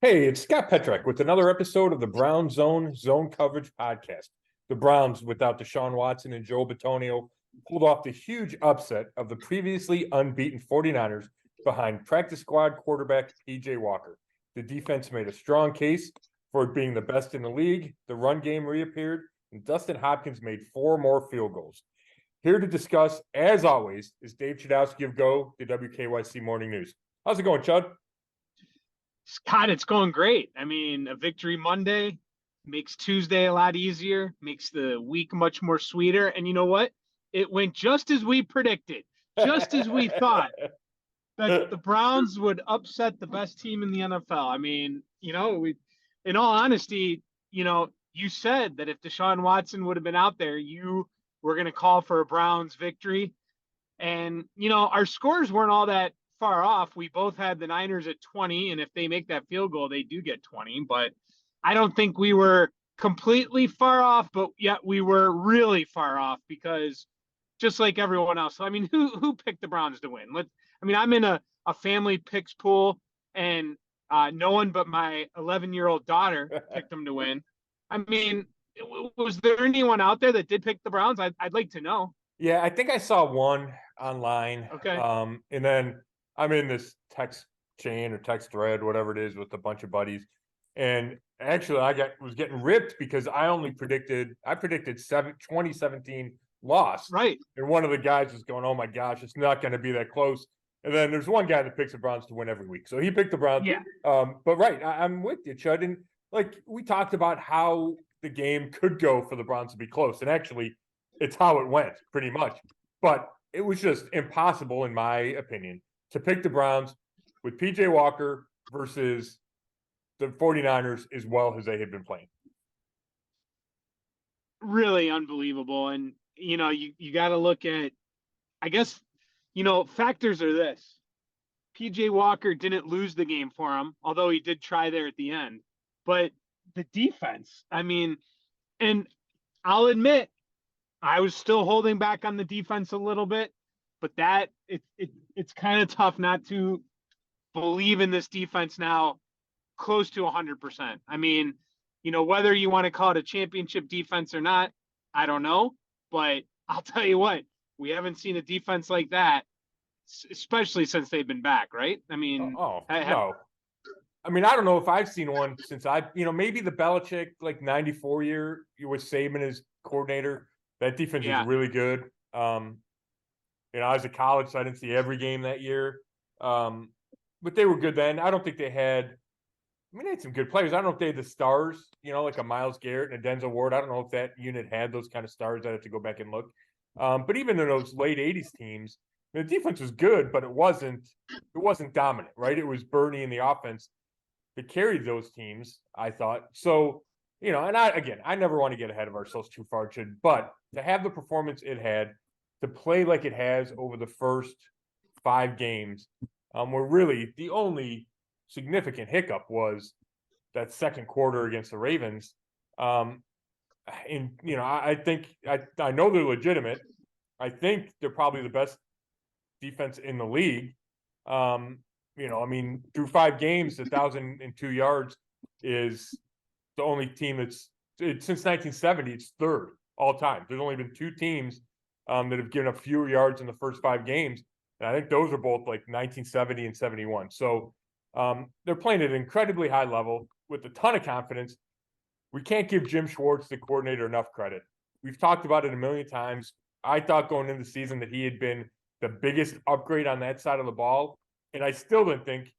Hey, it's Scott Petrek with another episode of the Brown Zone Coverage Podcast. The Browns, without Deshaun Watson and Joe Bitonio, pulled off the huge upset of the previously unbeaten 49ers behind practice squad quarterback P.J. Walker. The defense made a strong case for it being the best in the league. The run game reappeared, and Dustin Hopkins made 4 more field goals. Here to discuss, as always, is Dave Chudowski of Go, the WKYC Morning News. How's it going, Chud? Scott, it's going great. I mean, a victory Monday makes Tuesday a lot easier, makes the week much more sweeter. And you know what? It went just as we predicted, just as we thought that the Browns would upset the best team in the NFL. I mean, in all honesty, you said that if Deshaun Watson would have been out there, you were going to call for a Browns victory. And, our scores weren't all that far off. We both had the Niners at 20, and if they make that field goal, they do get 20. But I don't think we were completely far off, but yet we were really far off because just like everyone else. I mean, who picked the Browns to win? I'm in a family picks pool, and no one but my 11-year-old daughter picked them to win. I mean, was there anyone out there that did pick the Browns? I'd like to know. Yeah, I think I saw one online. Okay. And then I'm in this text chain or text thread, whatever it is, with a bunch of buddies. And actually was getting ripped because I predicted 2017 loss. Right. And one of the guys was going, "Oh my gosh, it's not going to be that close." And then there's one guy that picks the Browns to win every week. So he picked the Browns. Yeah. But right, I'm with you, Chud. And like we talked about how the game could go for the Browns to be close. And actually, it's how it went pretty much. But it was just impossible, in my opinion, to pick the Browns with P.J. Walker versus the 49ers as well as they had been playing. Really unbelievable. And, you got to look at, I guess, factors are this. PJ Walker didn't lose the game for him, although he did try there at the end. But the defense, and I'll admit, I was still holding back on the defense a little bit, but it's kind of tough not to believe in this defense now close to 100%. I mean, whether you want to call it a championship defense or not, I don't know. But I'll tell you what, we haven't seen a defense like that, especially since they've been back, right? I mean, no. I mean, I don't know if I've seen one since maybe the Belichick 94 year with Saban as coordinator. That defense is really good. I was at college, so I didn't see every game that year. But they were good then. I don't think they had – they had some good players. I don't know if they had the stars, like a Myles Garrett and a Denzel Ward. I don't know if that unit had those kind of stars. I'd have to go back and look. But even in those late 80s teams, the defense was good, but it wasn't dominant, right? It was Bernie and the offense that carried those teams, I thought. So, and I never want to get ahead of ourselves too far, but to have the performance it had, to play like it has over the first 5 games, where really the only significant hiccup was that second quarter against the Ravens. I think I know they're legitimate. I think they're probably the best defense in the league. Through 5 games, 1,002 yards is the only team since 1970, it's third all time. There's only been 2 teams that have given up fewer yards in the first 5 games. And I think those are both 1970 and 71. So they're playing at an incredibly high level with a ton of confidence. We can't give Jim Schwartz, the coordinator, enough credit. We've talked about it a million times. I thought going into the season that he had been the biggest upgrade on that side of the ball. And I still didn't think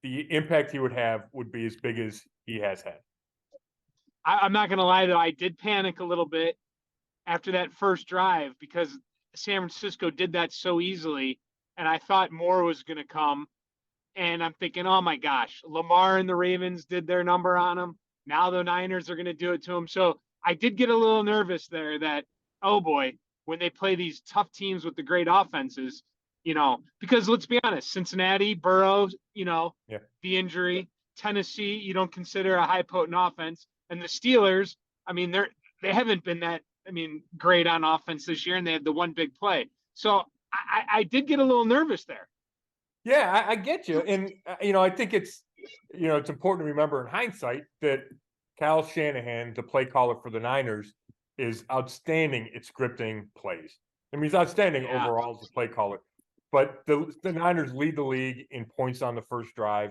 the impact he would have would be as big as he has had. I'm not going to lie, though. I did panic a little bit after that first drive because San Francisco did that so easily, and I thought more was going to come. And I'm thinking, oh, my gosh, Lamar and the Ravens did their number on him. Now the Niners are going to do it to him. So I did get a little nervous there that, oh, boy, when they play these tough teams with the great offenses, because let's be honest, Cincinnati, Burrow, the injury, Tennessee, you don't consider a high potent offense. And the Steelers, they haven't been that, great on offense this year, and they had the one big play. So I did get a little nervous there. Yeah, I get you. And, I think it's it's important to remember in hindsight that Kyle Shanahan, the play caller for the Niners, is outstanding at scripting plays. I mean, he's outstanding overall as a play caller. But the Niners lead the league in points on the first drive.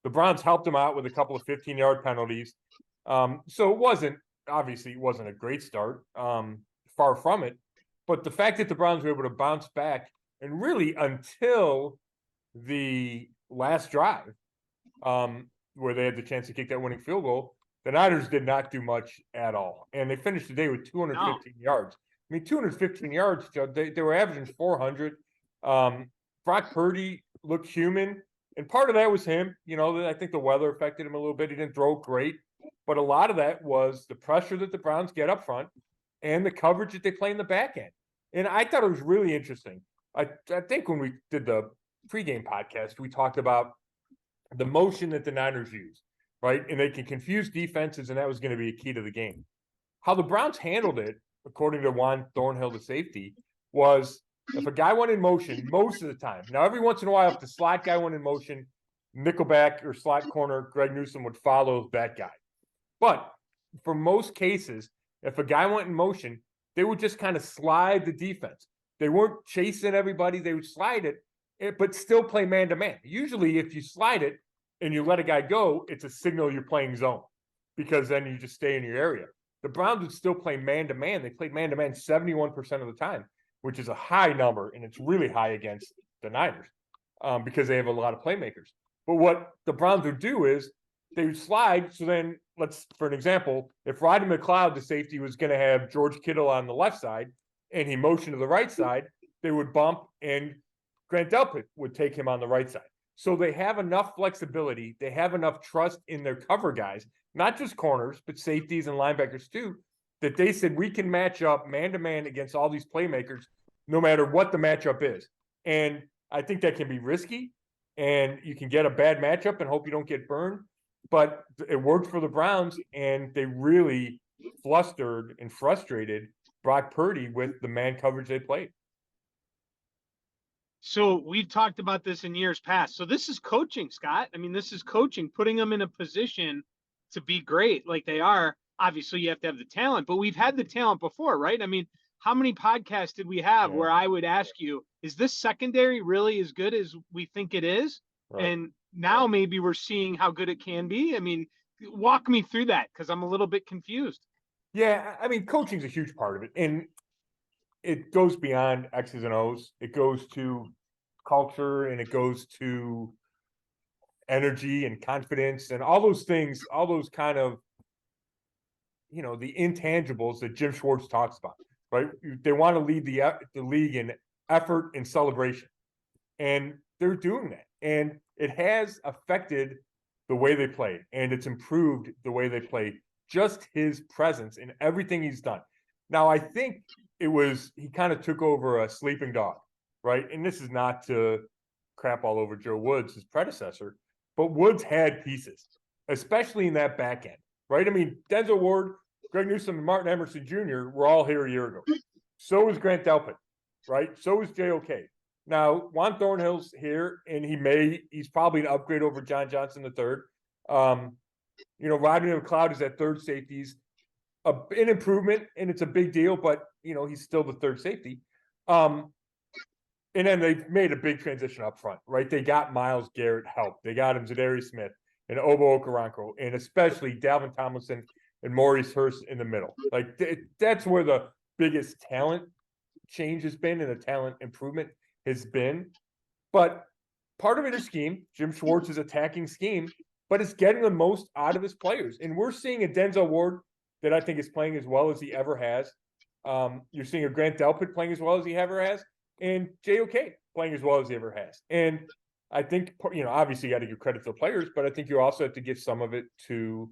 The Browns helped him out with a couple of 15-yard penalties. So it wasn't a great start. Far from it. But the fact that the Browns were able to bounce back and really until the last drive, where they had the chance to kick that winning field goal, the Niners did not do much at all. And they finished the day with 215 yards. I mean, 215 yards, Joe, they were averaging 400. Brock Purdy looked human. And part of that was him. I think the weather affected him a little bit. He didn't throw great. But a lot of that was the pressure that the Browns get up front and the coverage that they play in the back end. And I thought it was really interesting. I think when we did the pregame podcast, we talked about the motion that the Niners use, right? And they can confuse defenses, and that was going to be a key to the game. How the Browns handled it, according to Juan Thornhill, the safety, was if a guy went in motion most of the time. Now, every once in a while, if the slot guy went in motion, nickelback or slot corner, Greg Newsome would follow that guy. But for most cases, if a guy went in motion, they would just kind of slide the defense. They weren't chasing everybody. They would slide it, but still play man-to-man. Usually, if you slide it and you let a guy go, it's a signal you're playing zone because then you just stay in your area. The Browns would still play man-to-man. They played man-to-man 71% of the time, which is a high number, and it's really high against the Niners because they have a lot of playmakers. But what the Browns would do is they would slide. So then, for an example, if Rodney McLeod, the safety, was going to have George Kittle on the left side and he motioned to the right side, they would bump and Grant Delpit would take him on the right side. So they have enough flexibility. They have enough trust in their cover guys, not just corners, but safeties and linebackers too, that they said we can match up man-to-man against all these playmakers no matter what the matchup is. And I think that can be risky, and you can get a bad matchup and hope you don't get burned. But it worked for the Browns, and they really flustered and frustrated Brock Purdy with the man coverage they played. So we've talked about this in years past. So this is coaching, Scott. I mean, this is coaching, putting them in a position to be great like they are. Obviously, you have to have the talent, but we've had the talent before, right? I mean, how many podcasts did we have where I would ask you, is this secondary really as good as we think it is? Right. And now maybe we're seeing how good it can be. I mean, walk me through that because I'm a little bit confused. Yeah, I mean, coaching is a huge part of it. And it goes beyond X's and O's. It goes to culture, and it goes to energy and confidence and all those things, all those kind of, the intangibles that Jim Schwartz talks about, right? They want to lead the league in effort and celebration. And they're doing that. And it has affected the way they play, and it's improved the way they play. Just his presence in everything he's done. Now, I think he kind of took over a sleeping dog, right? And this is not to crap all over Joe Woods, his predecessor, but Woods had pieces, especially in that back end, right? I mean, Denzel Ward, Greg Newsome, and Martin Emerson Jr. were all here a year ago. So was Grant Delpit, right? So was JOK. Now, Juan Thornhill's here, and he's probably an upgrade over John Johnson III. Rodney McLeod is at third safety. He's an improvement, and it's a big deal, but, he's still the third safety. And then they've made a big transition up front, right? They got Myles Garrett help. They got him Zadarius Smith and Obo Okoronkwo, and especially Dalvin Tomlinson and Maurice Hurst in the middle. Like, that's where the biggest talent change has been and the talent improvement has been. But part of it is scheme. Jim Schwartz's attacking scheme, but it's getting the most out of his players. And we're seeing a Denzel Ward that I think is playing as well as he ever has. You're seeing a Grant Delpit playing as well as he ever has, and JOK playing as well as he ever has. And I think, obviously you got to give credit to the players, but I think you also have to give some of it to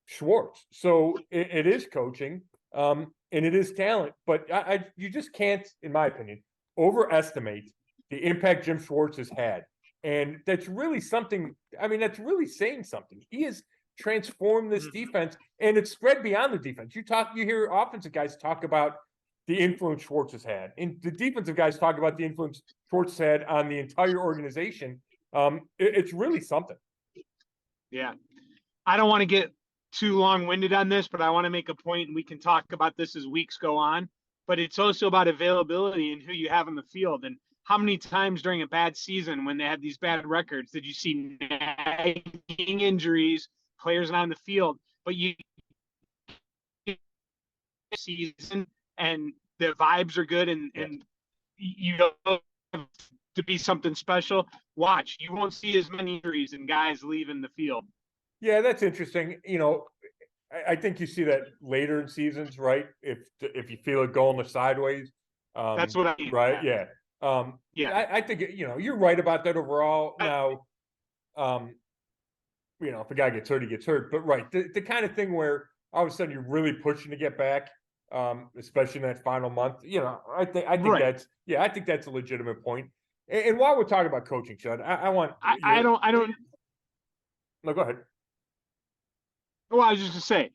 Schwartz. So it is coaching, and it is talent, but you just can't, in my opinion, overestimate the impact Jim Schwartz has had. And that's really something. I mean, that's really saying something. He has transformed this defense, and it's spread beyond the defense. You hear offensive guys talk about the influence Schwartz has had, and the defensive guys talk about the influence Schwartz has had on the entire organization. It's really something. Yeah. I don't want to get too long-winded on this, but I want to make a point, and we can talk about this as weeks go on. But it's also about availability and who you have on the field. And how many times during a bad season, when they had these bad records, did you see nagging injuries, players not on the field, but you season and the vibes are good, and you know to be something special. Watch, you won't see as many injuries and guys leaving the field. Yeah, that's interesting. I think you see that later in seasons, right? If you feel it going the sideways, That's what I mean. right? Yeah. Yeah. I think you're right about that overall. Now, if a guy gets hurt, he gets hurt. But right, the kind of thing where all of a sudden you're really pushing to get back, especially in that final month. I think Right. I think that's a legitimate point. And while we're talking about coaching, Chud, I want I don't. No, go ahead. Well, I was just to say,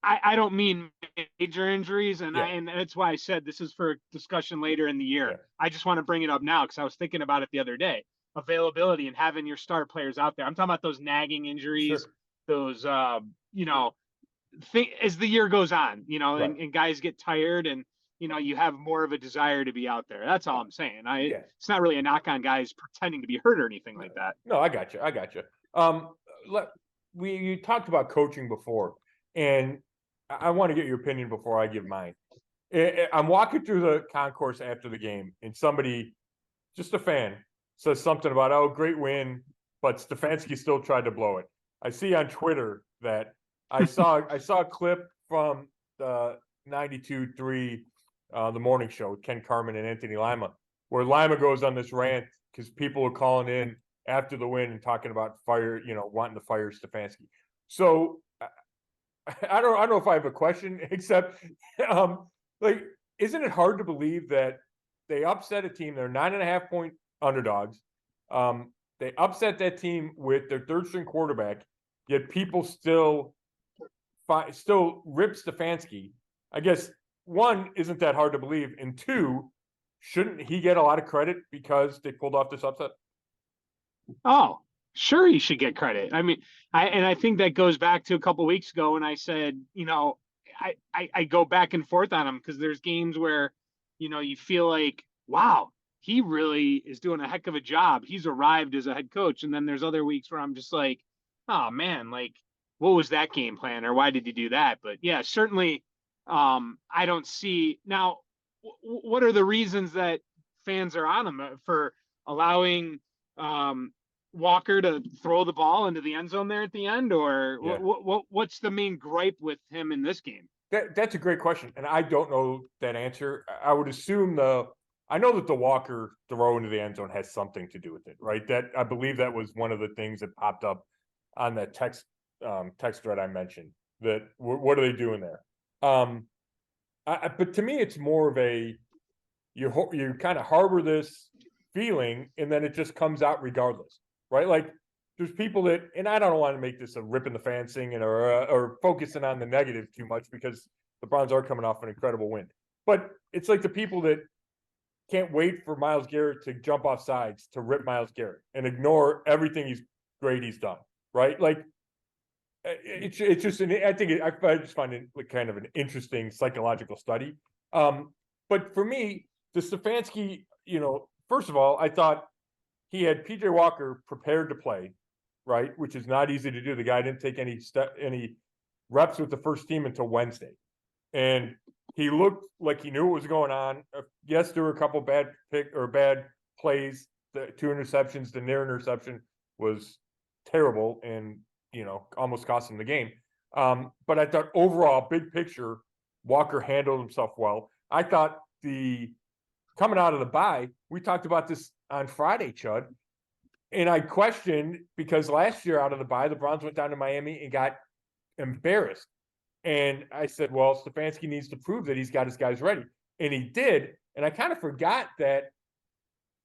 I don't mean major injuries, and Yeah. and that's why I said this is for discussion later in the year. Yeah. I just want to bring it up now because I was thinking about it the other day. Availability and having your star players out there. I'm talking about those nagging injuries, Sure. those as the year goes on, Right. and guys get tired, and you have more of a desire to be out there. That's all I'm saying. Yeah. It's not really a knock on guys pretending to be hurt or anything like that. No, I got you. I got you. You talked about coaching before, and I want to get your opinion before I give mine. I'm walking through the concourse after the game, and somebody, just a fan, says something about, "Oh, great win," but Stefanski still tried to blow it. I see on Twitter that I saw a clip from the 92.3, the morning show with Ken Carmen and Anthony Lima, where Lima goes on this rant because people are calling in after the win and talking about wanting to fire Stefanski. So I don't know if I have a question, except isn't it hard to believe that they upset a team? They're 9.5-point underdogs. They upset that team with their third string quarterback, yet people still rip Stefanski. I guess one, isn't that hard to believe, and two, shouldn't he get a lot of credit because they pulled off this upset? Oh, sure, he should get credit. I mean, I think that goes back to a couple weeks ago when I said, I go back and forth on him because there's games where, you feel like, wow, he really is doing a heck of a job. He's arrived as a head coach. And then there's other weeks where I'm just like, oh man, like, what was that game plan, or why did he do that? But yeah, certainly, I don't see now. What are the reasons that fans are on him for allowing Walker to throw the ball into the end zone there at the end, or Yeah. what's the main gripe with him in this game? That's a great question, and I don't know that answer. I would assume I know that the Walker throw into the end zone has something to do with it, right? That I believe that was one of the things that popped up on that text thread I mentioned. That what are they doing there? But to me, it's more of you kind of harbor this feeling, and then it just comes out regardless, right? Like there's people that, and I don't want to make this a rip in the fans thing or focusing on the negative too much because the Browns are coming off an incredible win. But it's like the people that can't wait for Myles Garrett to jump off sides to rip Myles Garrett and ignore everything he's done, right? Like it's just I just find it like kind of an interesting psychological study. But for me, the Stefanski, first of all, I thought he had PJ Walker prepared to play, right? Which is not easy to do. The guy didn't take any reps with the first team until Wednesday. And he looked like he knew what was going on. Yes, there were a couple bad plays. The 2 interceptions, the near interception was terrible and, almost cost him the game. But I thought overall, big picture, Walker handled himself well. I thought coming out of the bye, we talked about this on Friday, Chud, and I questioned because last year out of the bye, the Browns went down to Miami and got embarrassed. And I said, well, Stefanski needs to prove that he's got his guys ready. And he did. And I kind of forgot that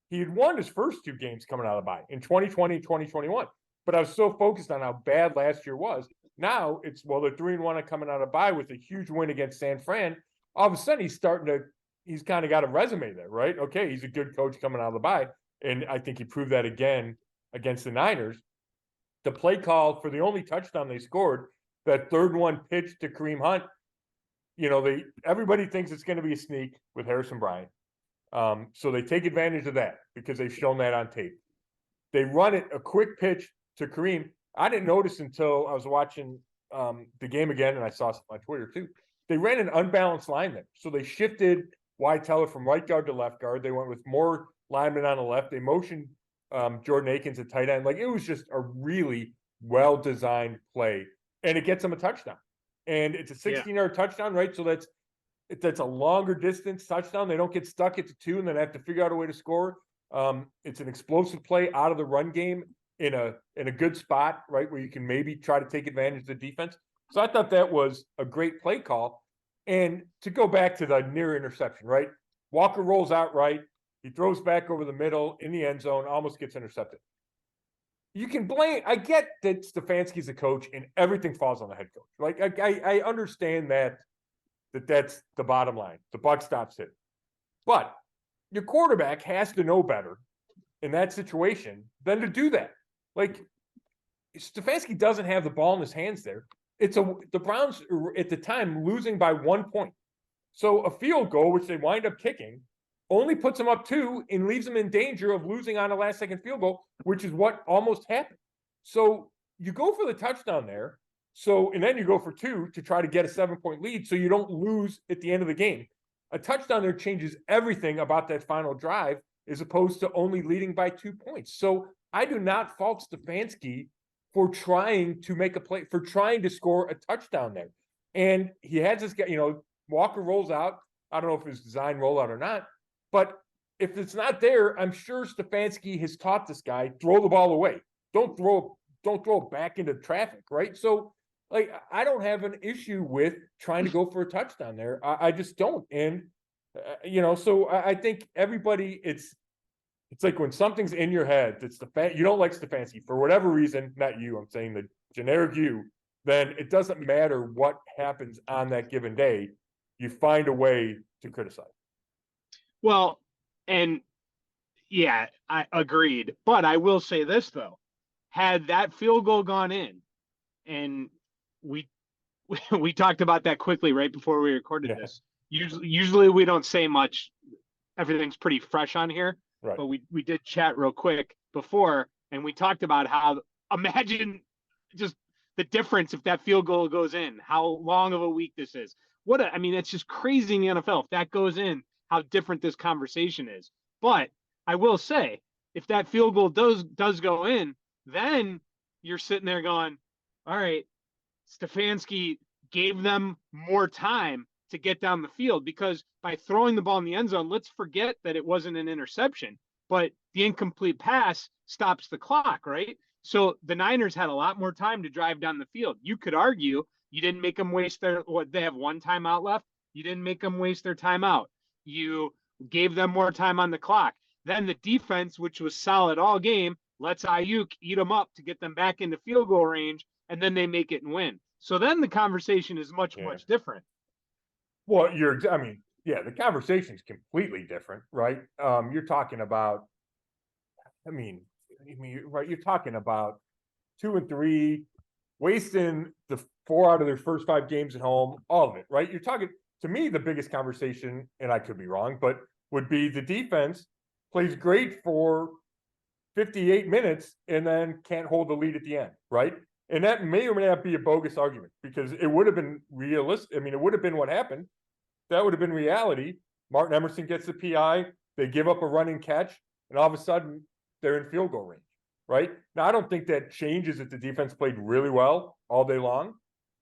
he had won his first 2 games coming out of the bye in 2020 and 2021. But I was so focused on how bad last year was. Now it's, they're 3-1 coming out of bye with a huge win against San Fran. All of a sudden, he's kind of got a resume there, right? Okay, he's a good coach coming out of the bye. And I think he proved that again against the Niners. the play call for the only touchdown they scored, that third one pitched to Kareem Hunt, everybody thinks it's going to be a sneak with Harrison Bryant. So they take advantage of that because they've shown that on tape. They run it a quick pitch to Kareem. I didn't notice until I was watching the game again, and I saw it on Twitter too. They ran an unbalanced line there. So they shifted Wyatt Teller from right guard to left guard. They went with more linemen on the left. They motioned Jordan Akins at tight end. Like, it was just a really well-designed play, and it gets them a touchdown. And it's a 16-yard touchdown, right? So that's a longer distance touchdown. They don't get stuck at the 2 and then have to figure out a way to score. It's an explosive play out of the run game in a good spot, right, where you can maybe try to take advantage of the defense. So I thought that was a great play call. And to go back to the near interception, right? Walker rolls out right. He throws back over the middle in the end zone, almost gets intercepted. You can blame, I get that Stefanski's the coach and everything falls on the head coach. Like, I understand that's the bottom line. The buck stops it. But your quarterback has to know better in that situation than to do that. Like, Stefanski doesn't have the ball in his hands there. The Browns at the time losing by 1 point. So a field goal, which they wind up kicking, only puts them up 2 and leaves them in danger of losing on a last-second field goal, which is what almost happened. So you go for the touchdown there. And then you go for 2 to try to get a 7-point lead so you don't lose at the end of the game. A touchdown there changes everything about that final drive as opposed to only leading by 2 points. So I do not fault Stefanski for trying to make a play, for trying to score a touchdown there. And he has this guy, Walker rolls out. I don't know if it's design rollout or not, but if it's not there, I'm sure Stefanski has taught this guy, throw the ball away. Don't throw it back into traffic, right? So, like, I don't have an issue with trying to go for a touchdown there. I just don't. And, so I think everybody, it's like when something's in your head that's you don't like Stefanski for whatever reason, not you, I'm saying the generic you, then it doesn't matter what happens on that given day. You find a way to criticize. Well, and yeah, I agreed. But I will say this, though. Had that field goal gone in, and we talked about that quickly right before we recorded this. Usually we don't say much. Everything's pretty fresh on here. Right. But we did chat real quick before, and we talked about how, imagine just the difference if that field goal goes in, how long of a week this is. It's just crazy in the NFL. If that goes in, how different this conversation is. But I will say, if that field goal does go in, then you're sitting there going, all right, Stefanski gave them more time to get down the field, because by throwing the ball in the end zone, let's forget that it wasn't an interception, but the incomplete pass stops the clock, right? So the Niners had a lot more time to drive down the field. You could argue you didn't make them waste they have one timeout left. You didn't make them waste their timeout. You gave them more time on the clock. Then the defense, which was solid all game, lets Ayuk eat them up to get them back into field goal range, and then they make it and win. So then the conversation is much different. Well, the conversation is completely different, right? You're talking about, right? You're talking about 2 and 3, wasting the 4 out of their first 5 games at home, all of it, right? You're talking, to me, the biggest conversation, and I could be wrong, but would be the defense plays great for 58 minutes and then can't hold the lead at the end, right? And that may or may not be a bogus argument, because it would have been realistic. It would have been what happened. That would have been reality. Martin Emerson gets the PI. They give up a running catch, and all of a sudden they're in field goal range, right? Now, I don't think that changes if the defense played really well all day long.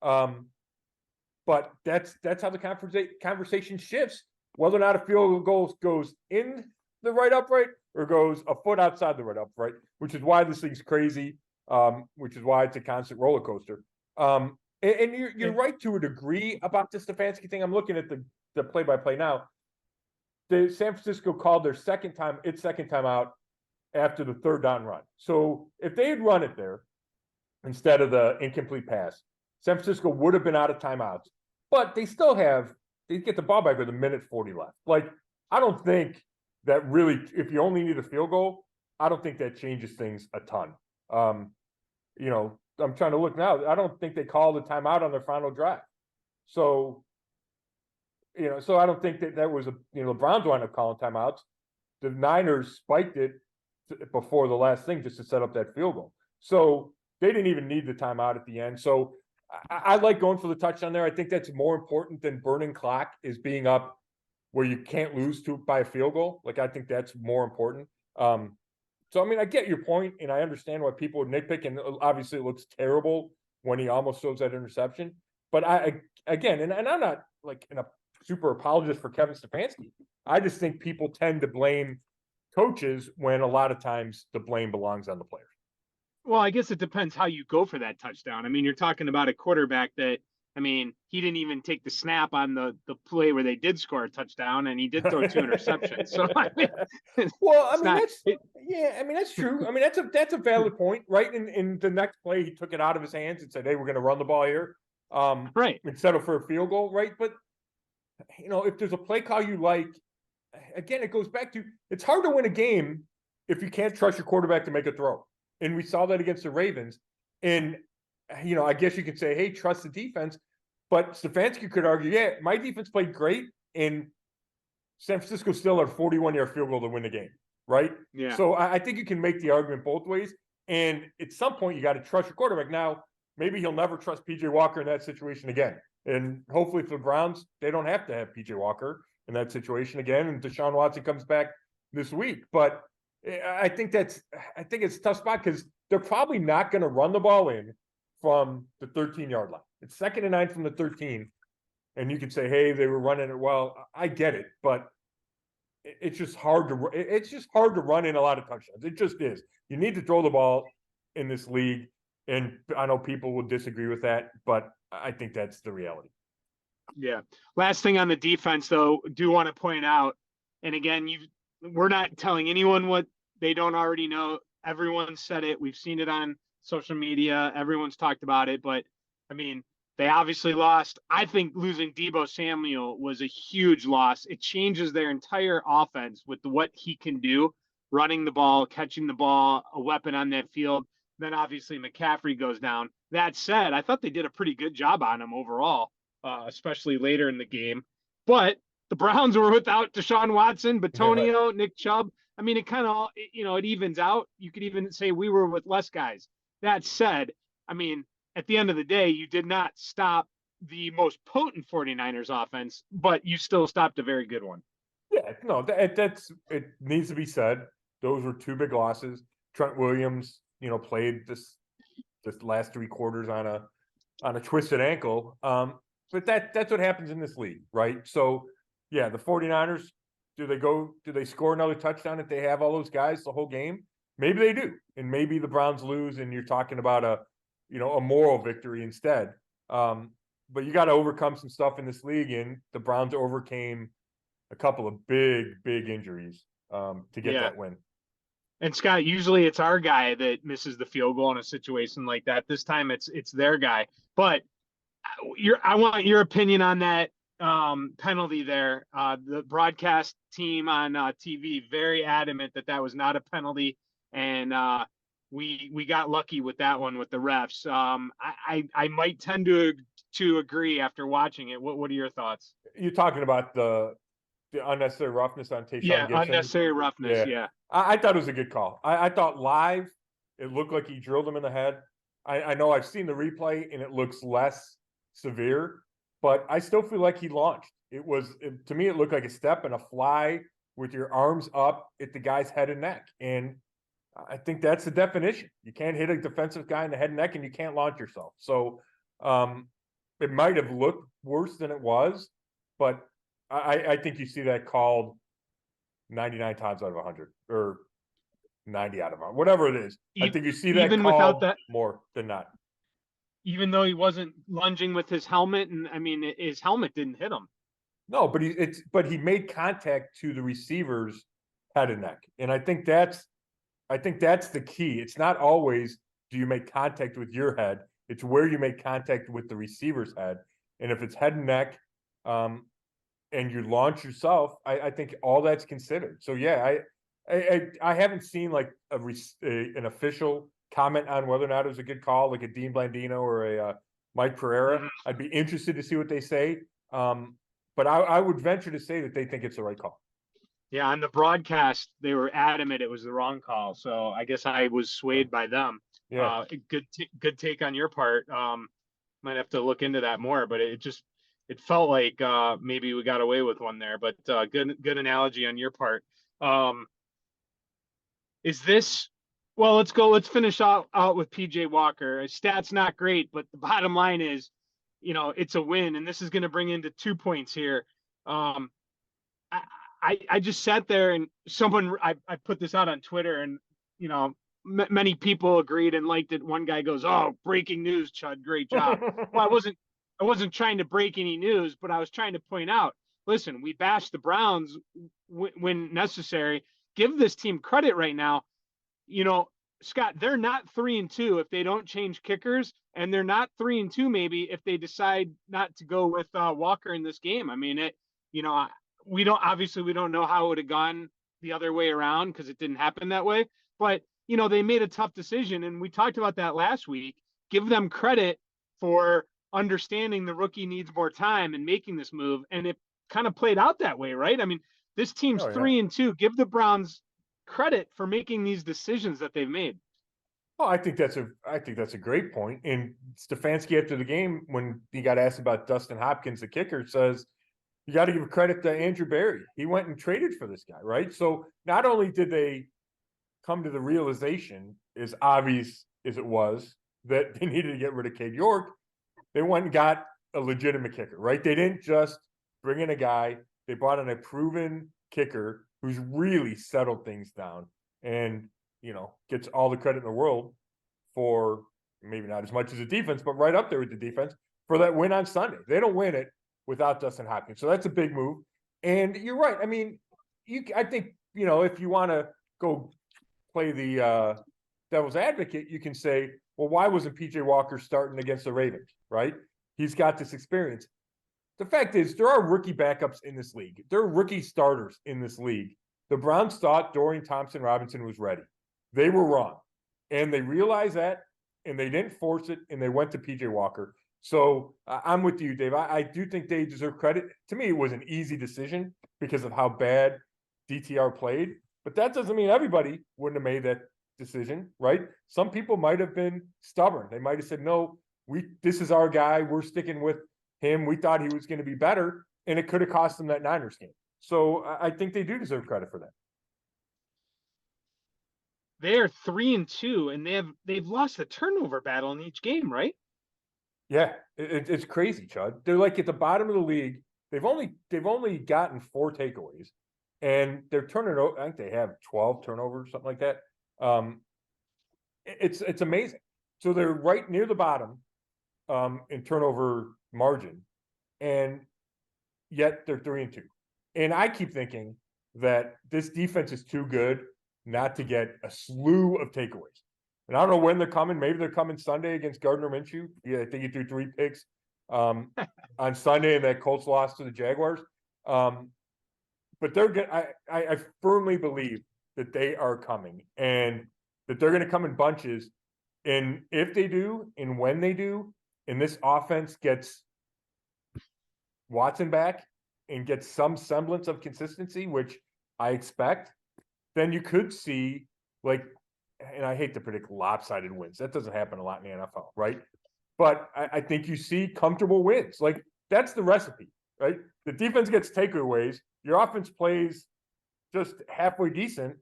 But that's how the conversation shifts, whether or not a field goal goes in the right upright or goes a foot outside the right upright, which is why this thing's crazy. Which is why it's a constant roller coaster. And you're right to a degree about the Stefanski thing. I'm looking at the play-by-play now. The San Francisco called their second time out after the third down run. So if they had run it there instead of the incomplete pass, San Francisco would have been out of timeouts. But they get the ball back with 1:40 left. Like, I don't think that really, if you only need a field goal, I don't think that changes things a ton. I'm trying to look now. I don't think they called a timeout on their final drive. So, so I don't think that was the Browns wound up calling timeouts. The Niners spiked it before the last thing just to set up that field goal. So they didn't even need the timeout at the end. So I like going for the touchdown there. I think that's more important than burning clock, is being up where you can't lose by a field goal. Like, I think that's more important. So, I mean, I get your point, and I understand why people would nitpick, and obviously it looks terrible when he almost throws that interception. But again, and I'm not like a super apologist for Kevin Stefanski. I just think people tend to blame coaches when a lot of times the blame belongs on the players. Well, I guess it depends how you go for that touchdown. I mean, you're talking about a quarterback that, I mean, he didn't even take the snap on the play where they did score a touchdown, and he did throw 2 interceptions. So, I mean, well, I mean, that's true. I mean, that's a valid point, right? In the next play, he took it out of his hands and said, "Hey, we're going to run the ball here," right? Instead of for a field goal, right? But if there's a play call you like, again, it goes back to, it's hard to win a game if you can't trust your quarterback to make a throw. And we saw that against the Ravens. And, I guess you could say, hey, trust the defense. But Stefanski could argue, yeah, my defense played great, and San Francisco still had a 41-yard field goal to win the game, right? Yeah. So I think you can make the argument both ways. And at some point, you got to trust your quarterback. Now, maybe he'll never trust P.J. Walker in that situation again. And hopefully for the Browns, they don't have to have P.J. Walker in that situation again, and Deshaun Watson comes back this week. But I think it's a tough spot, because they're probably not going to run the ball in from the 13-yard line. It's 2nd and 9 from the 13, and you could say, hey, they were running it well. I get it, but it's just hard to run in a lot of touchdowns. It just is. You need to throw the ball in this league, and I know people will disagree with that, but I think that's the reality. Yeah. Last thing on the defense, though, do want to point out, and again, we're not telling anyone what they don't already know. Everyone said it. We've seen it on social media. Everyone's talked about it. But, I mean, they obviously lost. I think losing Deebo Samuel was a huge loss. It changes their entire offense with what he can do, running the ball, catching the ball, a weapon on that field. Then, obviously, McCaffrey goes down. That said, I thought they did a pretty good job on him overall, especially later in the game. But the Browns were without Deshaun Watson, Bitonio, Nick Chubb. I mean, it kind of, it evens out. You could even say we were with less guys. That said, I mean, at the end of the day, you did not stop the most potent 49ers offense, but you still stopped a very good one. Yeah, no, it needs to be said. Those were 2 big losses. Trent Williams, played this last 3 quarters on a twisted ankle. But that's what happens in this league, right? So, yeah, the 49ers, do they score another touchdown if they have all those guys the whole game? Maybe they do. And maybe the Browns lose, and you're talking about a moral victory instead. But you got to overcome some stuff in this league, and the Browns overcame a couple of big injuries to get that win. And Scott, usually it's our guy that misses the field goal in a situation like that. This time it's their guy. But I want your opinion on that penalty there. The broadcast team on TV very adamant that was not a penalty, and we got lucky with that one with the refs. I might tend to agree after watching it. What are your thoughts? You're talking about the unnecessary roughness on Tayshaun Gibson? Unnecessary roughness. Yeah. I thought it was a good call. I thought live it looked like he drilled him in the head. I know I've seen the replay and it looks less severe, but I still feel like he launched. To me, it looked like a step and a fly with your arms up at the guy's head and neck. And I think that's the definition. You can't hit a defensive guy in the head and neck, and you can't launch yourself. So it might have looked worse than it was, but I think you see that called 99 times out of 100 or 90 out of 100, whatever it is. I think you see that even called without that, more than not. Even though he wasn't lunging with his helmet, and I mean his helmet didn't hit him. No, but he made contact to the receiver's head and neck, and I think that's the key. It's not always do you make contact with your head; it's where you make contact with the receiver's head. And if it's head and neck, and you launch yourself, I think all that's considered. So yeah, I haven't seen like an official comment on whether or not it was a good call, like a Dean Blandino or a Mike Pereira. Mhm. I'd be interested to see what they say. But I would venture to say that they think it's the right call. Yeah, on the broadcast, they were adamant it was the wrong call. So I guess I was swayed by them. Yeah. Good take on your part. Might have to look into that more, but it felt like maybe we got away with one there. But good analogy on your part. Um, is this well? Let's finish out with PJ Walker. His stats not great, but the bottom line is, it's a win, and this is going to bring into 2 points here. Um, I just sat there and I put this out on Twitter, and many people agreed and liked it. One guy goes, "Oh, breaking news, Chud, great job." Well, I wasn't trying to break any news, but I was trying to point out, listen, we bash the Browns when necessary. Give this team credit right now. Scott, they're not 3-2 if they don't change kickers, and they're not 3-2 maybe if they decide not to go with Walker in this game. I mean, we don't know how it would have gone the other way around because it didn't happen that way. But they made a tough decision, and we talked about that last week. Give them credit for understanding the rookie needs more time and making this move, and it kind of played out that way, right? I mean, this team's Oh, yeah. 3-2. Give the Browns credit for making these decisions that they've made. Oh, I think that's a great point. And Stefanski after the game, when he got asked about Dustin Hopkins, the kicker, says you got to give credit to Andrew Berry. He went and traded for this guy, right? So not only did they come to the realization, as obvious as it was, that they needed to get rid of Cade York, they went and got a legitimate kicker, right? They didn't just bring in a guy. They brought in a proven kicker who's really settled things down and, gets all the credit in the world for maybe not as much as the defense, but right up there with the defense for that win on Sunday. They don't win it without Dustin Hopkins. So that's a big move. And you're right. I mean, I think, if you want to go play the devil's advocate, you can say, well, why wasn't PJ Walker starting against the Ravens, right? He's got this experience. The fact is, there are rookie backups in this league. There are rookie starters in this league. The Browns thought Dorian Thompson-Robinson was ready. They were wrong. And they realized that, and they didn't force it, and they went to PJ Walker. So I'm with you, Dave. I do think they deserve credit. To me, it was an easy decision because of how bad DTR played. But that doesn't mean everybody wouldn't have made that decision, right? Some people might have been stubborn. They might have said, no, this is our guy. We're sticking with him. We thought he was going to be better, and it could have cost them that Niners game. So I think they do deserve credit for that. They are 3-2, and they've lost the turnover battle in each game, right? Yeah, it's crazy, Chud. They're like at the bottom of the league. They've only gotten 4 takeaways, and they're turning over. I think they have 12 turnovers, something like that. It's amazing. So they're right near the bottom in turnover margin, and yet they're 3-2. And I keep thinking that this defense is too good not to get a slew of takeaways. And I don't know when they're coming. Maybe they're coming Sunday against Gardner Minshew. Yeah, I think he threw 3 picks on Sunday, and that Colts lost to the Jaguars. But they're good. I firmly believe that they are coming, and that they're going to come in bunches. And if they do, and when they do, and this offense gets Watson back and gets some semblance of consistency, which I expect, then you could see, like, and I hate to predict lopsided wins. That doesn't happen a lot in the NFL, right? But I think you see comfortable wins. Like, that's the recipe, right? The defense gets takeaways. Your offense plays just halfway decent,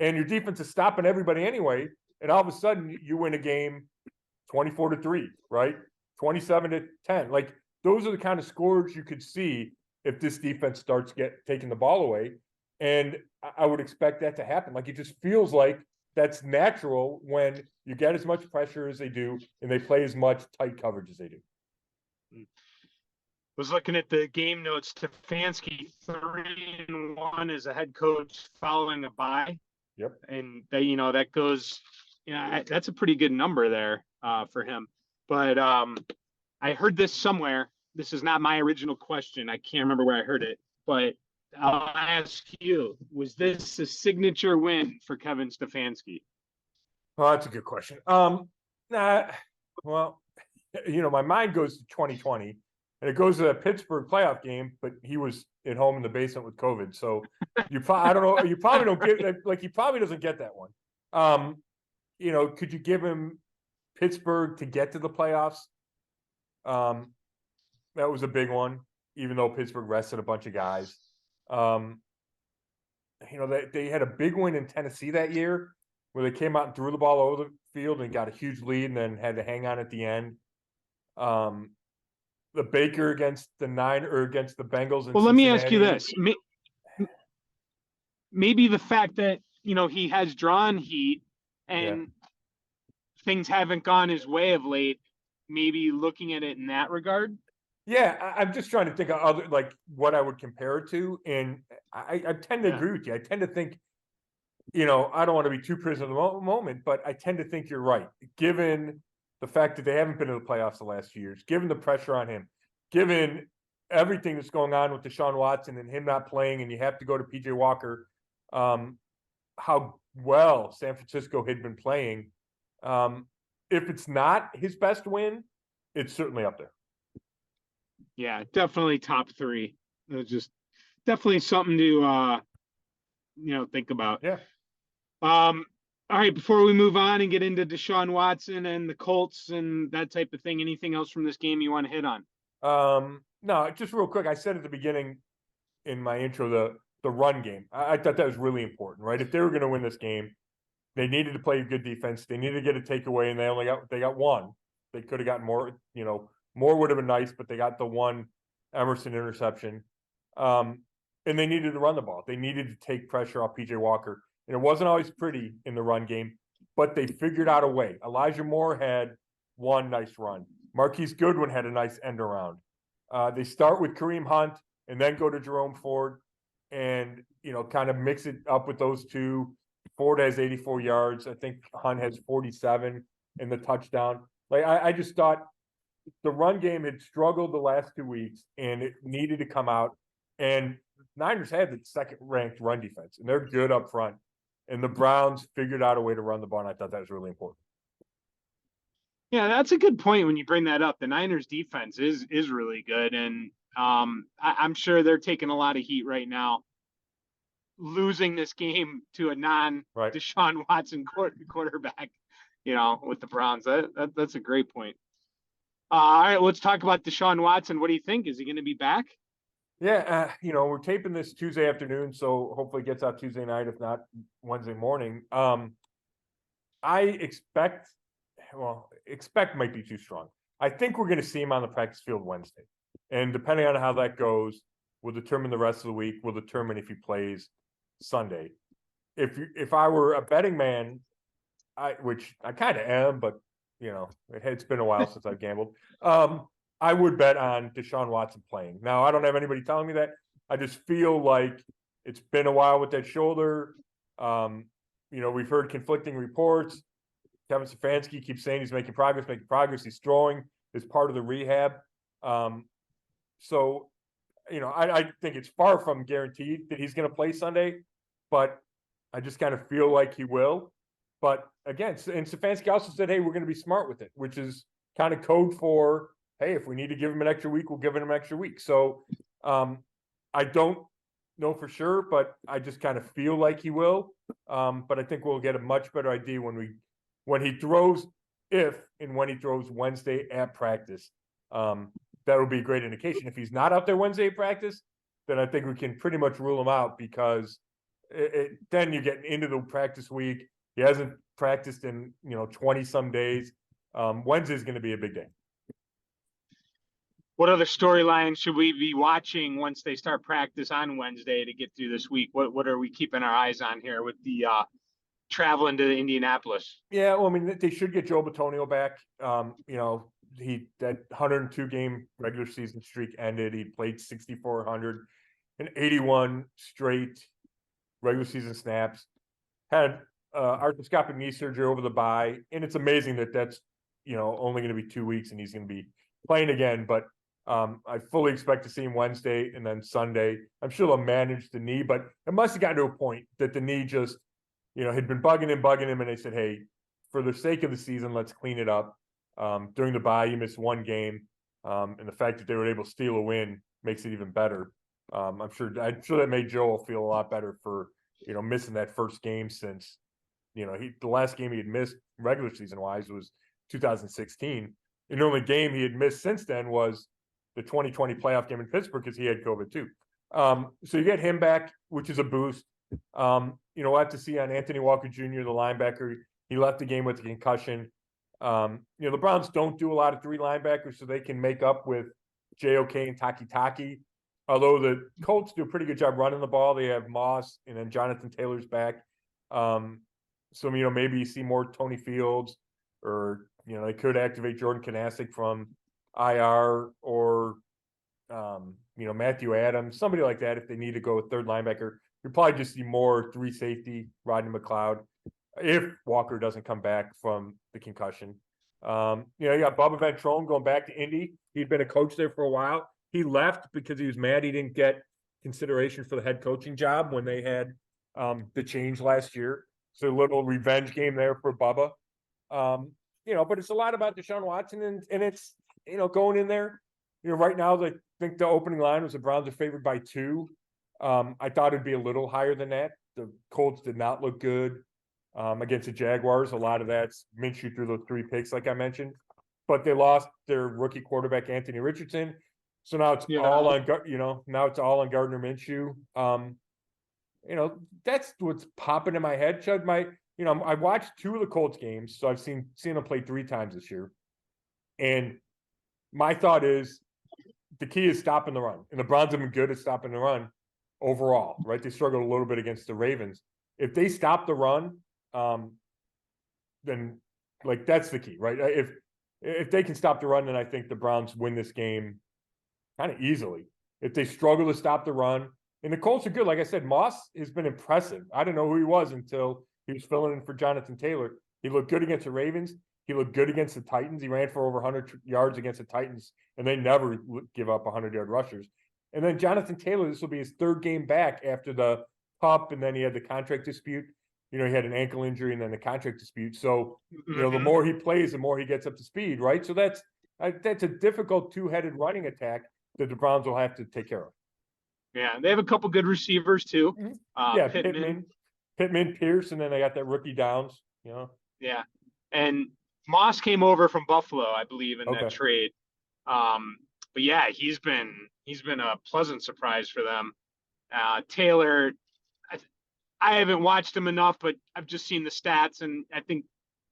and your defense is stopping everybody anyway. And all of a sudden, you win a game 24-3, right? 27-10. Like, those are the kind of scores you could see if this defense starts taking the ball away. And I would expect that to happen. Like, it just feels like that's natural when you get as much pressure as they do and they play as much tight coverage as they do. Was looking at the game notes. Stefanski 3-1 as a head coach following a bye. Yep. And that goes, that's a pretty good number there for him. But I heard this somewhere. This is not my original question. I can't remember where I heard it, but I'll ask you, was this a signature win for Kevin Stefanski? Well, that's a good question. Nah, well, my mind goes to 2020, and it goes to a Pittsburgh playoff game, but he was at home in the basement with COVID. So I don't know. You probably don't get like he probably doesn't get that one. Could you give him Pittsburgh to get to the playoffs? That was a big one, even though Pittsburgh rested a bunch of guys. They had a big win in Tennessee that year where they came out and threw the ball over the field and got a huge lead and then had to hang on at the end. The Baker against the Bengals in Well, let me ask you Cincinnati. this. Maybe the fact that, he has drawn heat and things haven't gone his way of late, maybe looking at it in that regard. Yeah, I'm just trying to think of other, like, what I would compare it to, and I tend to agree with you. I tend to think, I don't want to be too prisoner of the moment, but I tend to think you're right. Given the fact that they haven't been in the playoffs the last few years, given the pressure on him, given everything that's going on with Deshaun Watson and him not playing, and you have to go to PJ Walker, how well San Francisco had been playing. If it's not his best win, it's certainly up there. Yeah, definitely top three. It's just definitely something to think about. Yeah. All right, before we move on and get into Deshaun Watson and the Colts and that type of thing, anything else from this game you want to hit on? No, just real quick. I said at the beginning in my intro the run game. I thought that was really important, right? If they were going to win this game, they needed to play good defense. They needed to get a takeaway, and they got one. They could have gotten more. More would have been nice, but they got the one Emerson interception. And they needed to run the ball. They needed to take pressure off PJ Walker. And it wasn't always pretty in the run game, but they figured out a way. Elijah Moore had one nice run. Marquise Goodwin had a nice end around. They start with Kareem Hunt and then go to Jerome Ford and, kind of mix it up with those two. Ford has 84 yards. I think Hunt has 47 in the touchdown. Like, I just thought the run game had struggled the last 2 weeks and it needed to come out. And Niners had the second ranked run defense and they're good up front. And the Browns figured out a way to run the ball. And I thought that was really important. Yeah, that's a good point when you bring that up. The Niners defense is really good. And I'm sure they're taking a lot of heat right now, losing this game to a non-Deshaun Watson quarterback, with the Browns. That's a great point. All right, let's talk about Deshaun Watson. What do you think? Is he going to be back? Yeah, we're taping this Tuesday afternoon, so hopefully it gets out Tuesday night, if not Wednesday morning. I expect might be too strong. I think we're going to see him on the practice field Wednesday. And depending on how that goes, will determine the rest of the week, will determine if he plays Sunday. If I were a betting man, which I kind of am, but it's been a while since I've gambled. I would bet on Deshaun Watson playing. Now, I don't have anybody telling me that. I just feel like it's been a while with that shoulder. We've heard conflicting reports. Kevin Stefanski keeps saying he's making progress. He's throwing as part of the rehab. So, I think it's far from guaranteed that he's going to play Sunday, but I just kind of feel like he will. But again, and Stefanski also said, hey, we're going to be smart with it, which is kind of code for, hey, if we need to give him an extra week, we'll give him an extra week. So I don't know for sure, but I just kind of feel like he will. But I think we'll get a much better idea when he throws Wednesday at practice. That would be a great indication. If he's not out there Wednesday at practice, then I think we can pretty much rule him out because then you get into the practice week. He hasn't practiced in 20 some days. Wednesday is going to be a big day. What other storylines should we be watching once they start practice on Wednesday to get through this week? What are we keeping our eyes on here with the traveling to Indianapolis? Yeah, well, I mean, they should get Joe Bitonio back. That 102 game regular season streak ended. He played 6,400 and 81 straight regular season snaps. Had arthroscopic knee surgery over the bye, and it's amazing that's only going to be 2 weeks and he's going to be playing again. But I fully expect to see him Wednesday and then Sunday. I'm sure they'll manage the knee, but it must have gotten to a point that the knee just had been bugging him, and they said, hey, for the sake of the season, let's clean it up. During the bye, you missed one game, and the fact that they were able to steal a win makes it even better. I'm sure that made Joel feel a lot better for missing that first game since the last game he had missed regular season wise was 2016. And the only game he had missed since then was the 2020 playoff game in Pittsburgh because he had COVID too. So you get him back, which is a boost. We'll have to see on Anthony Walker Jr., the linebacker. He left the game with a concussion. The Browns don't do a lot of three linebackers, so they can make up with JOK and Taki. Although the Colts do a pretty good job running the ball. They have Moss and then Jonathan Taylor's back. So maybe you see more Tony Fields, or they could activate Jordan Kanasic from IR, or Matthew Adams, somebody like that if they need to go with third linebacker. You'll probably just see more three safety, Rodney McLeod, if Walker doesn't come back from the concussion. You got Bubba Ventrone going back to Indy. He'd been a coach there for a while. He left because he was mad he didn't get consideration for the head coaching job when they had the change last year. So a little revenge game there for Bubba. But it's a lot about Deshaun Watson, and it's, going in there. Right now, I think the opening line was the Browns are favored by 2. I thought it'd be a little higher than that. The Colts did not look good against the Jaguars. A lot of that's Minshew threw those 3 picks, like I mentioned. But they lost their rookie quarterback, Anthony Richardson. So now it's all on, now it's all on Gardner Minshew. That's what's popping in my head, Chud. I watched 2 of the Colts games, so I've seen them play 3 times this year. And my thought is the key is stopping the run. And the Browns have been good at stopping the run overall, right? They struggled a little bit against the Ravens. If they stop the run, then that's the key, right? If they can stop the run, then I think the Browns win this game kind of easily. If they struggle to stop the run, and the Colts are good. Like I said, Moss has been impressive. I didn't know who he was until he was filling in for Jonathan Taylor. He looked good against the Ravens. He looked good against the Titans. He ran for over 100 yards against the Titans, and they never give up 100-yard rushers. And then Jonathan Taylor, this will be his 3rd game back after the pup, and then he had the contract dispute. He had an ankle injury and then the contract dispute. So, the more he plays, the more he gets up to speed, right? So that's a difficult 2-headed running attack that the Browns will have to take care of. Yeah, they have a couple good receivers too. Pittman, Pierce, and then they got that rookie Downs. Yeah, and Moss came over from Buffalo, I believe, in that trade. But yeah, he's been a pleasant surprise for them. Taylor, I haven't watched him enough, but I've just seen the stats, and I think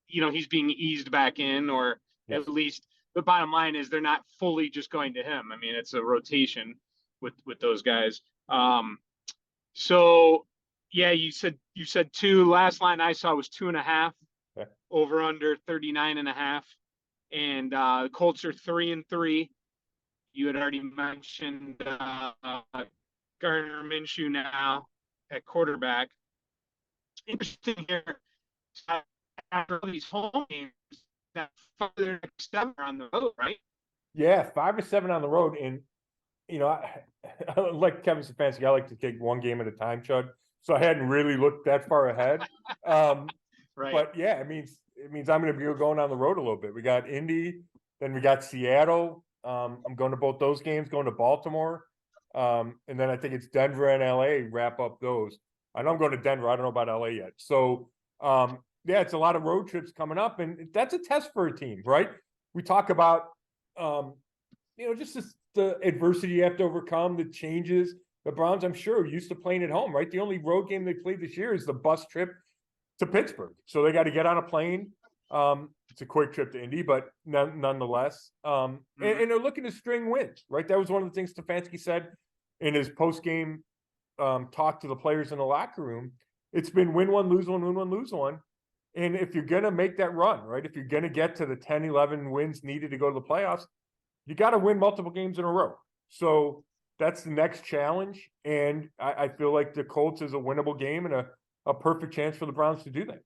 he's being eased back in, or at least the bottom line is they're not fully just going to him. I mean, it's a rotation with those guys. So yeah, you said 2. Last line I saw was 2.5. Okay. Over under 39.5. And the Colts are 3-3. You had already mentioned Gardner Minshew now at quarterback. Interesting here. After these home games, that further next 7 are on the road, right? Yeah, 5 or 7 on the road, and I like Kevin Stefanski. I like to take one game at a time, Chud. So I hadn't really looked that far ahead. Right. But yeah, it means I'm going to be going on the road a little bit. We got Indy, then we got Seattle. I'm going to both those games, going to Baltimore. And then I think it's Denver and LA wrap up those. I know I'm going to Denver. I don't know about LA yet. So, it's a lot of road trips coming up, and that's a test for a team, right? We talk about, just the adversity you have to overcome, the changes. The Browns, I'm sure, are used to playing at home, right? The only road game they played this year is the bus trip to Pittsburgh. So they got to get on a plane. It's a quick trip to Indy, but nonetheless. And they're looking to string wins, right? That was one of the things Stefanski said in his post-game talk to the players in the locker room. It's been win one, lose one, win one, lose one. And if you're going to make that run, right, if you're going to get to the 10, 11 wins needed to go to the playoffs, you got to win multiple games in a row. So that's the next challenge. And I feel like the Colts is a winnable game and a perfect chance for the Browns to do that.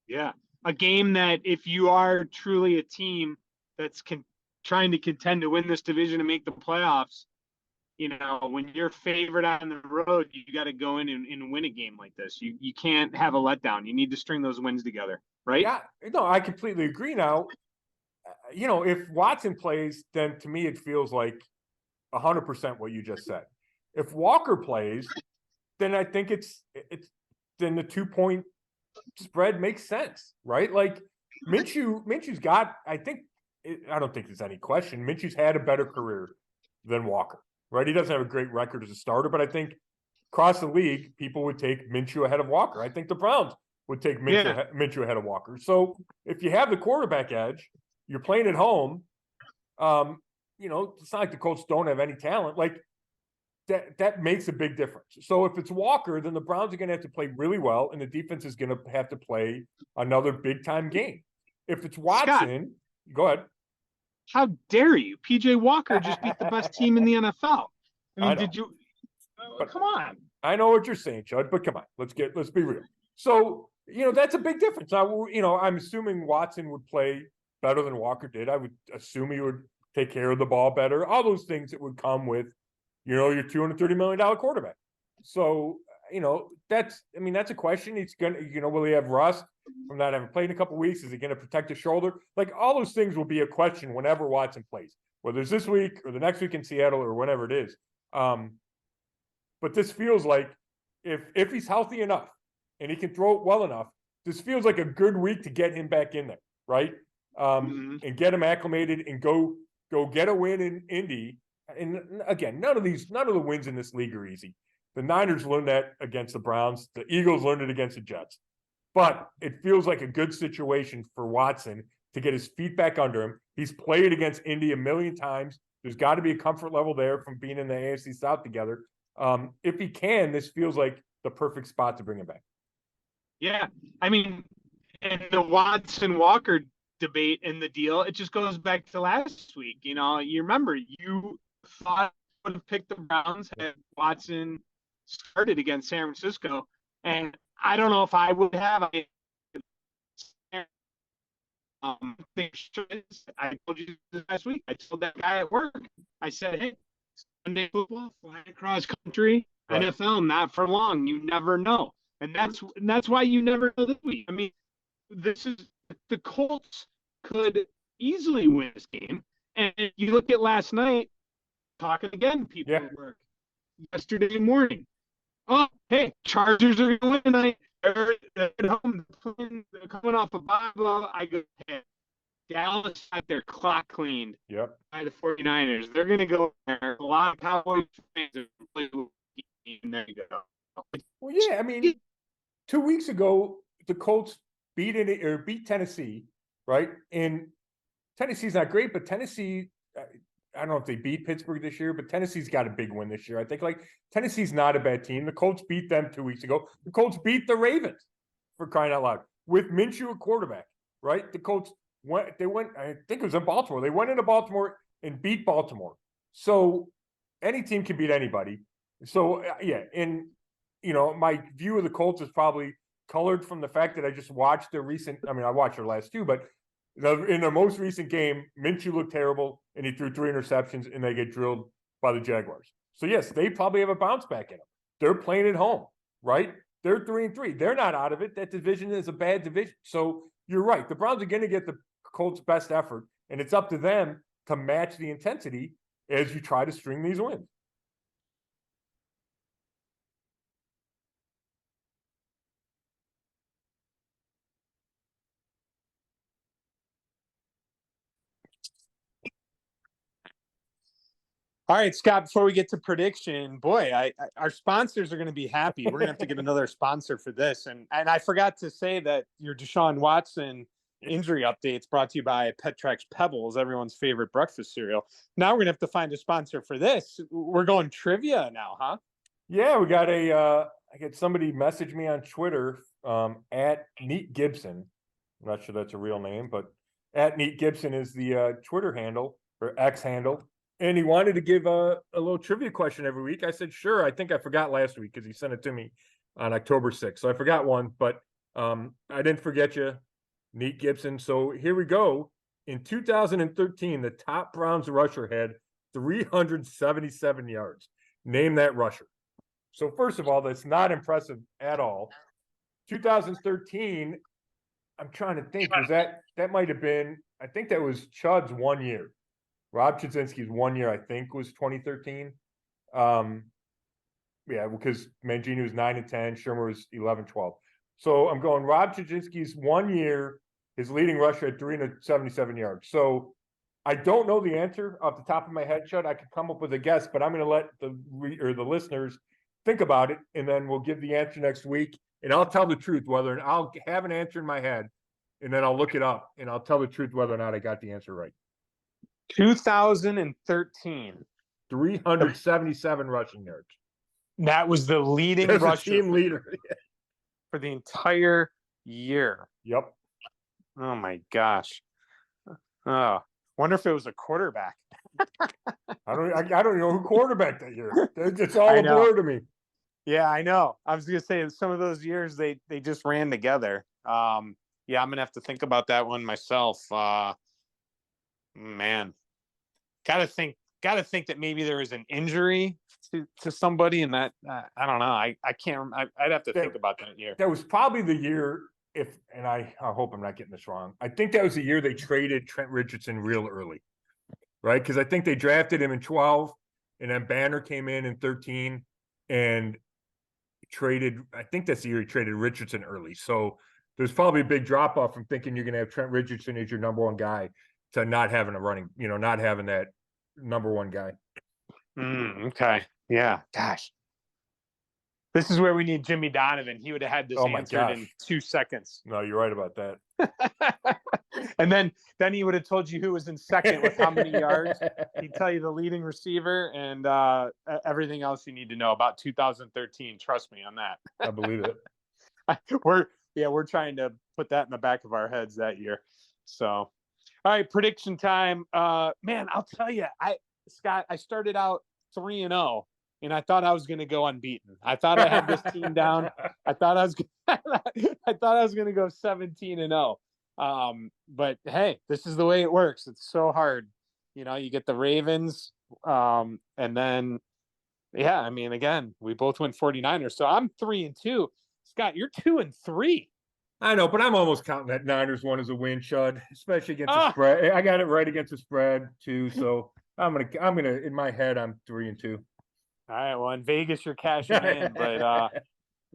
Yeah. A game that if you are truly a team that's trying to contend to win this division and make the playoffs, when you're favored on the road, you got to go in and win a game like this. You can't have a letdown. You need to string those wins together. right? Yeah, no, I completely agree. Now, if Watson plays, then to me it feels like 100% what you just said. If Walker plays, then I think it's then the 2-point spread makes sense, right? Like Minshew's got. I don't think there's any question. Minshew's had a better career than Walker, right? He doesn't have a great record as a starter, but I think across the league, people would take Minshew ahead of Walker. I think the Browns would take Minshew ahead of Walker. So if you have the quarterback edge, you're playing at home. It's not like the Colts don't have any talent. Like that makes a big difference. So if it's Walker, then the Browns are going to have to play really well, and the defense is going to have to play another big time game. If it's Watson, Scott, go ahead. How dare you? PJ Walker just beat the best team in the NFL. I mean, did you? Come on. I know what you're saying, Chud, but come on, let's be real. So that's a big difference. Now, I'm assuming Watson would play better than Walker did. I would assume he would take care of the ball better. All those things that would come with, your $230 million quarterback. So, that's a question. He's going to, will he have rust from not having played in a couple of weeks? Is he going to protect his shoulder? Like all those things will be a question whenever Watson plays, whether it's this week or the next week in Seattle or whenever it is. But this feels like if he's healthy enough and he can throw it well enough, this feels like a good week to get him back in there, right? And get him acclimated and go get a win in Indy. And again, none of the wins in this league are easy. The Niners learned that against the Browns. The Eagles learned it against the Jets. But it feels like a good situation for Watson to get his feet back under him. He's played against Indy a million times. There's got to be a comfort level there from being in the AFC South together. If he can, this feels like the perfect spot to bring him back. Yeah. I mean, and the Watson Walker debate in the deal, it just goes back to last week. You remember you thought I would have picked the Browns had Watson started against San Francisco, and I don't know if I would have. I told you this last week. I told that guy at work. I said, "Hey, Sunday football, flying across country, right. NFL, not for long. You never know." And that's why you never know this week. I mean, the Colts could easily win this game. And you look at last night, talking again, people at work, yesterday morning. Oh, hey, Chargers are going to win tonight. They're at home. They're coming off a blah, blah. I go, hey, Dallas had their clock cleaned by the 49ers. They're going to go there. A lot of Cowboys fans are playing. There you go. Well, yeah, I mean, 2 weeks ago, the Colts beat Tennessee, right? And Tennessee's not great, but Tennessee, I don't know if they beat Pittsburgh this year, but Tennessee's got a big win this year. I think Tennessee's not a bad team. The Colts beat them 2 weeks ago. The Colts beat the Ravens, for crying out loud, with Minshew at quarterback, right? The Colts went, I think it was in Baltimore. They went into Baltimore and beat Baltimore. So any team can beat anybody. So, yeah, and, my view of the Colts is probably colored from the fact that I just watched I watched their last two, but in their most recent game, Minshew looked terrible, and he threw 3 interceptions, and they get drilled by the Jaguars. So, yes, they probably have a bounce back in them. They're playing at home, right? They're 3-3. They're not out of it. That division is a bad division. So, you're right. The Browns are going to get the Colts' best effort, and it's up to them to match the intensity as you try to string these wins. All right, Scott, before we get to prediction, boy, our sponsors are going to be happy. We're going to have to get another sponsor for this. And I forgot to say that your Deshaun Watson injury updates brought to you by Petrex Pebbles, everyone's favorite breakfast cereal. Now we're going to have to find a sponsor for this. We're going trivia now, huh? Yeah, we got I got somebody message me on Twitter at Neat Gibson. I'm not sure that's a real name, but at Neat Gibson is the Twitter handle or X handle. And he wanted to give a little trivia question every week. I said, sure. I think I forgot last week because he sent it to me on October 6th. So I forgot one, but I didn't forget you, Neat Gibson. So here we go. In 2013, the top Browns rusher had 377 yards. Name that rusher. So first of all, that's not impressive at all. 2013, I'm trying to think. Was that might have been? I think that was Chud's 1 year. Rob Chudzinski's 1 year, I think, was 2013. Yeah, because Mangini was 9 and 10, Shermer was 11, 12. So I'm going Rob Chudzinski's 1 year. His leading rusher had 377 yards. So I don't know the answer off the top of my head, Chud. I could come up with a guess, but I'm going to let the listeners think about it, and then we'll give the answer next week. And I'll tell the truth whether I'll have an answer in my head, and then I'll look it up, and I'll tell the truth whether or not I got the answer right. 2013. 377 rushing yards. That was the leading rusher team leader for the entire year. Yep. Oh my gosh. Oh, wonder if it was a quarterback. I don't know who quarterbacked that year. It's all a blur to me. Yeah, I know. I was gonna say some of those years they just ran together. Yeah, I'm gonna have to think about that one myself. Man, gotta think that maybe there was an injury to somebody, and that I don't know. I can't. I'd have to think about that year. That was probably the year. I hope I'm not getting this wrong. I think that was the year they traded Trent Richardson real early, right? Because I think they drafted him in 12, and then Banner came in 13, and traded. I think that's the year he traded Richardson early. So there's probably a big drop off from thinking you're going to have Trent Richardson as your number one guy to not having a running, not having that number one guy. Okay. Yeah. Gosh. This is where we need Jimmy Donovan. He would have had this answered in 2 seconds. No, you're right about that. And then he would have told you who was in second with how many yards. He'd tell you the leading receiver and everything else you need to know about 2013. Trust me on that. I believe it. We're trying to put that in the back of our heads that year. So, all right, prediction time. Man, I'll tell you, Scott, I started out 3-0. And I thought I was going to go unbeaten. I thought I had this team down. I thought I was going to go 17-0. But hey, this is the way it works. It's so hard. You get the Ravens, and then again, we both went 49ers. So I'm 3-2. Scott, you're 2-3. I know, but I'm almost counting that Niners one as a win, Chud, especially against the spread. I got it right against the spread too. So I'm gonna in my head, I'm 3-2. All right. Well, in Vegas, you're cashing in, but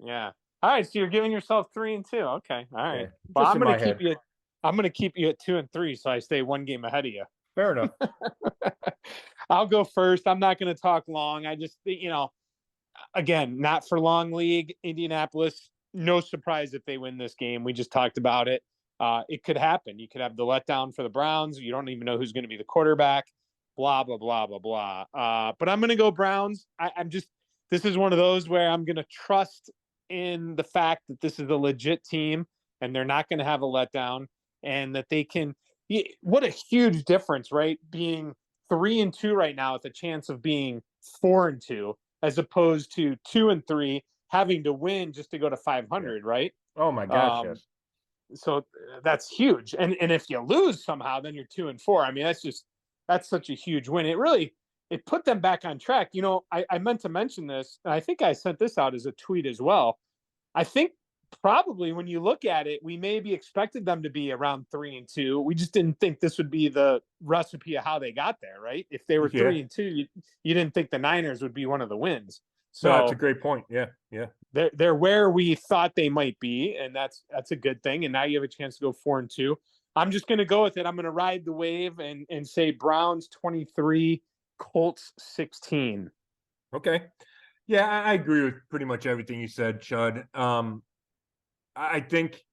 yeah. All right. So you're giving yourself 3-2. Okay. All right. Yeah, well, I'm gonna keep you at 2-3, so I stay one game ahead of you. Fair enough. I'll go first. I'm not going to talk long. I just, again, not for long league. Indianapolis, no surprise if they win this game. We just talked about it. It could happen. You could have the letdown for the Browns. You don't even know who's going to be the quarterback. Blah, blah, blah, blah, blah. But I'm going to go Browns. This is one of those where I'm going to trust in the fact that this is a legit team and they're not going to have a letdown and that they can, what a huge difference, right? Being 3-2 right now with a chance of being 4-2, as opposed to 2-3, having to win just to go to 500, right? Oh my gosh, yes. So that's huge. And if you lose somehow, then you're 2-4. I mean, that's such a huge win. It put them back on track. I meant to mention this, and I think I sent this out as a tweet as well. I think probably when you look at it, we maybe expected them to be around 3-2. We just didn't think this would be the recipe of how they got there, right? If they were 3-2, you didn't think the Niners would be one of the wins. So that's a great point. Yeah. They're where we thought they might be, and that's a good thing. And now you have a chance to go 4-2. I'm just going to go with it. I'm going to ride the wave and say Browns 23, Colts 16. Okay. Yeah, I agree with pretty much everything you said, Chud. I think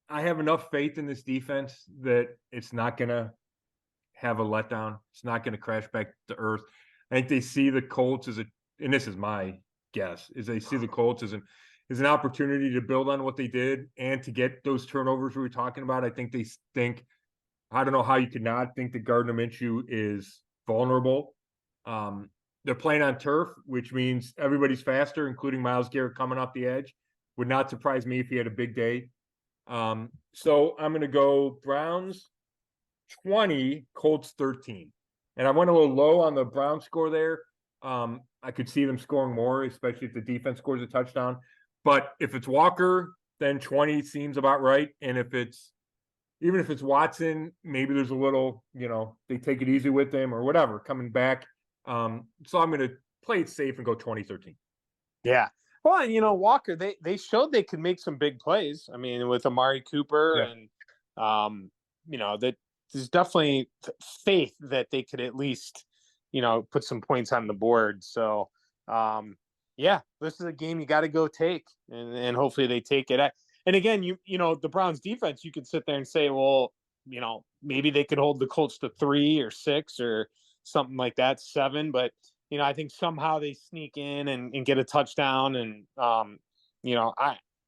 I have enough faith in this defense that it's not going to have a letdown. It's not going to crash back to earth. I think they see the Colts as and this is my guess, is they see the Colts as an opportunity to build on what they did and to get those turnovers we were talking about. I think they think, I don't know how you could not think that Gardner Minshew is vulnerable. They're playing on turf, which means everybody's faster, including Myles Garrett coming off the edge. Would not surprise me if he had a big day. So I'm going to go Browns 20, Colts 13. And I went a little low on the Browns score there. I could see them scoring more, especially if the defense scores a touchdown. But if it's Walker, then 20 seems about right. And even if it's Watson, maybe there's a little, they take it easy with him or whatever coming back. So I'm going to play it safe and go 2013. Yeah. Well, and Walker, they showed they could make some big plays. I mean, with Amari Cooper and that there's definitely faith that they could at least, put some points on the board. So, this is a game you got to go take, and hopefully they take it. And again, the Browns defense, you could sit there and say, well, maybe they could hold the Colts to 3 or 6 or something like that, 7. But, I think somehow they sneak in and get a touchdown. And,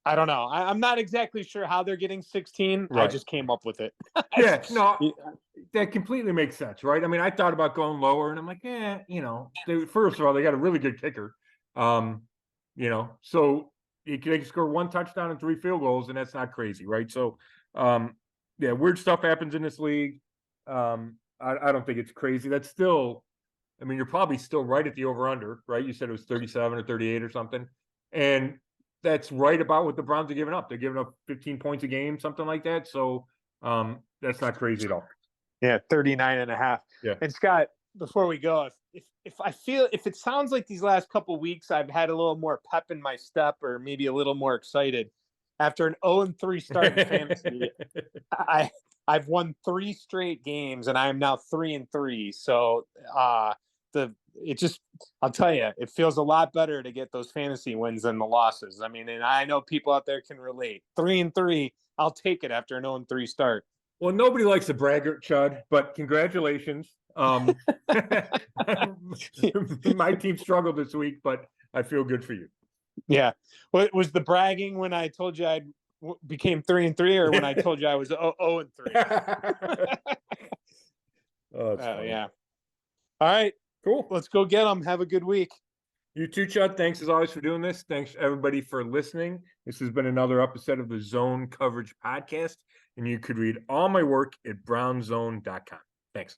I don't know. I'm not exactly sure how they're getting 16. Right. I just came up with it. That completely makes sense, right? I mean, I thought about going lower, and I'm like, first of all, they got a really good kicker. So they can score 1 touchdown and 3 field goals, and that's not crazy, right? So, weird stuff happens in this league. I don't think it's crazy. That's still, I mean, you're probably still right at the over-under, right? You said it was 37 or 38 or something. And that's right about what the Browns are giving up. They're giving up 15 points a game, something like that. So that's not crazy at all. Yeah, 39.5. Yeah. And Scott, before we go, if it sounds like these last couple of weeks I've had a little more pep in my step or maybe a little more excited after an 0-3 start in fantasy, I've won 3 straight games and I am now 3-3. So I'll tell you, it feels a lot better to get those fantasy wins than the losses. I mean, and I know people out there can relate. 3-3, I'll take it after an 0-3 start. Well, nobody likes a braggart, Chud, but congratulations. My team struggled this week, but I feel good for you. Yeah. Well, was the bragging when I told you I became 3-3 or when I told you I was 0-3? Yeah. All right. Cool. Let's go get them. Have a good week. You too, Chud. Thanks as always for doing this. Thanks everybody for listening. This has been another episode of the Zone Coverage Podcast, and you could read all my work at brownzone.com. Thanks.